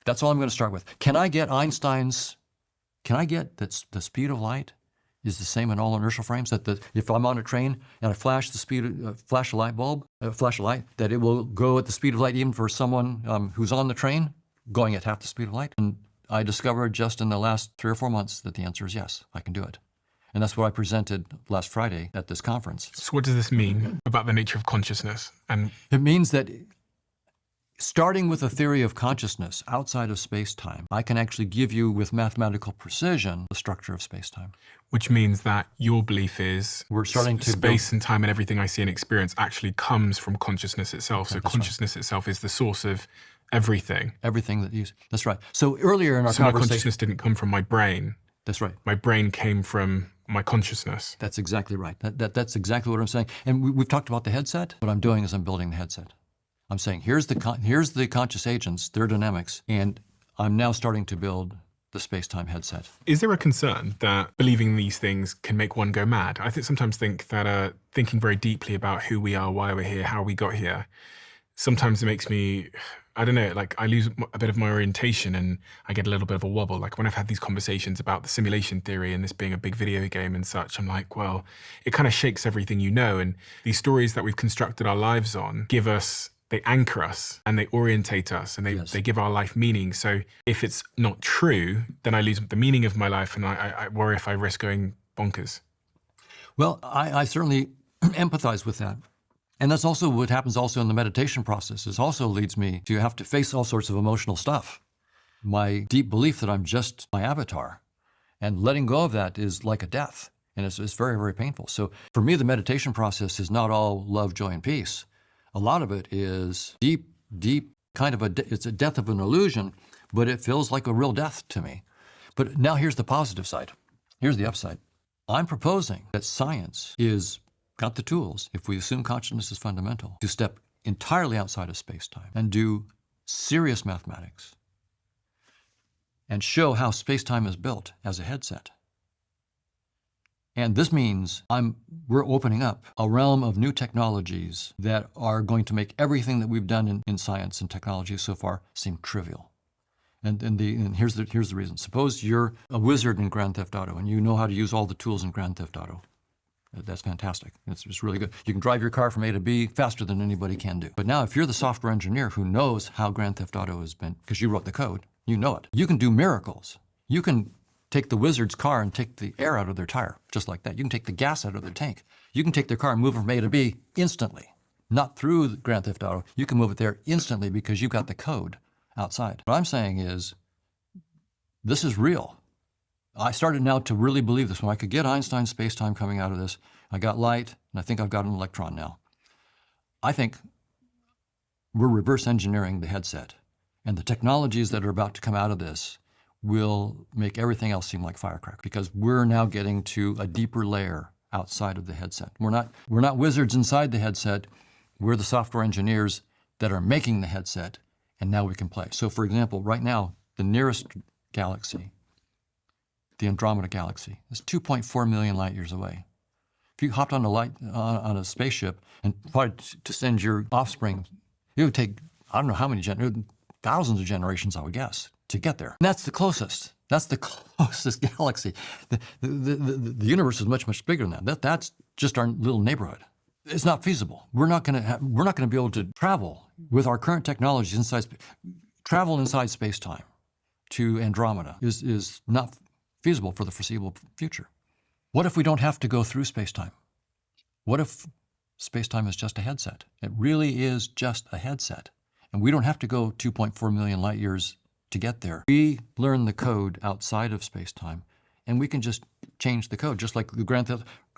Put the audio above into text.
That's all I'm going to start with. Can I get that the speed of light is the same in all inertial frames? That if I'm on a train and I flash flash a light bulb, flash a light, that it will go at the speed of light even for someone who's on the train going at half the speed of light? And I discovered just in the last 3 or 4 months that the answer is yes, I can do it. And that's what I presented last Friday at this conference. So what does this mean about the nature of consciousness? And it means that starting with a theory of consciousness outside of space-time, I can actually give you with mathematical precision the structure of space-time. Which means that your belief is we're starting to space and time and everything I see and experience actually comes from consciousness itself. So consciousness itself is the source of everything. Everything that you, that's right. So earlier in our conversation, my consciousness didn't come from my brain. That's right. My brain came from my consciousness. That's exactly right. That's exactly what I'm saying. And we've talked about the headset. What I'm doing is I'm building the headset. I'm saying here's the conscious agents, their dynamics, and I'm now starting to build the space-time headset. Is there a concern that believing these things can make one go mad? I sometimes think that thinking very deeply about who we are, why we're here, how we got here, sometimes it makes me, I don't know, like I lose a bit of my orientation and I get a little bit of a wobble. Like when I've had these conversations about the simulation theory and this being a big video game and such, I'm like, well, it kind of shakes everything you know. And these stories that we've constructed our lives on give us, they anchor us and they orientate us and they give our life meaning. So if it's not true, then I lose the meaning of my life and I worry if I risk going bonkers. Well, I certainly empathize with that. And that's also what happens also in the meditation process. It also leads me to have to face all sorts of emotional stuff. My deep belief that I'm just my avatar. And letting go of that is like a death. And it's very, very painful. So for me, the meditation process is not all love, joy, and peace. A lot of it is deep, kind of it's a death of an illusion, but it feels like a real death to me. But now here's the positive side. Here's the upside. I'm proposing that science is got the tools, if we assume consciousness is fundamental, to step entirely outside of space-time and do serious mathematics and show how space-time is built as a headset. And this means we're opening up a realm of new technologies that are going to make everything that we've done in science and technology so far seem trivial. And here's the reason. Suppose you're a wizard in Grand Theft Auto and you know how to use all the tools in Grand Theft Auto. That's fantastic. It's really good. You can drive your car from A to B faster than anybody can do. But now if you're the software engineer who knows how Grand Theft Auto has been, because you wrote the code, you know it. You can do miracles. You can take the wizard's car and take the air out of their tire, just like that. You can take the gas out of their tank. You can take their car and move it from A to B instantly. Not through Grand Theft Auto. You can move it there instantly because you've got the code outside. What I'm saying is, this is real. I started now to really believe this. When I could get Einstein's space-time coming out of this, I got light, and I think I've got an electron now. I think we're reverse engineering the headset, and the technologies that are about to come out of this will make everything else seem like firecracker, because we're now getting to a deeper layer outside of the headset. We're not wizards inside the headset. We're the software engineers that are making the headset, and now we can play. So for example, right now, the nearest galaxy, the Andromeda Galaxy, is 2.4 million light years away. If you hopped on a spaceship and tried to send your offspring, it would take, I don't know how many thousands of generations, I would guess, to get there. And that's the closest. That's the closest galaxy. The universe is much, much bigger than that. That's just our little neighborhood. It's not feasible. We're not going to be able to travel with our current technologies travel inside space-time to Andromeda is not feasible for the foreseeable future. What if we don't have to go through space-time? What if space-time is just a headset? It really is just a headset. And we don't have to go 2.4 million light years to get there. We learn the code outside of space-time, and we can just change the code, just like the Grand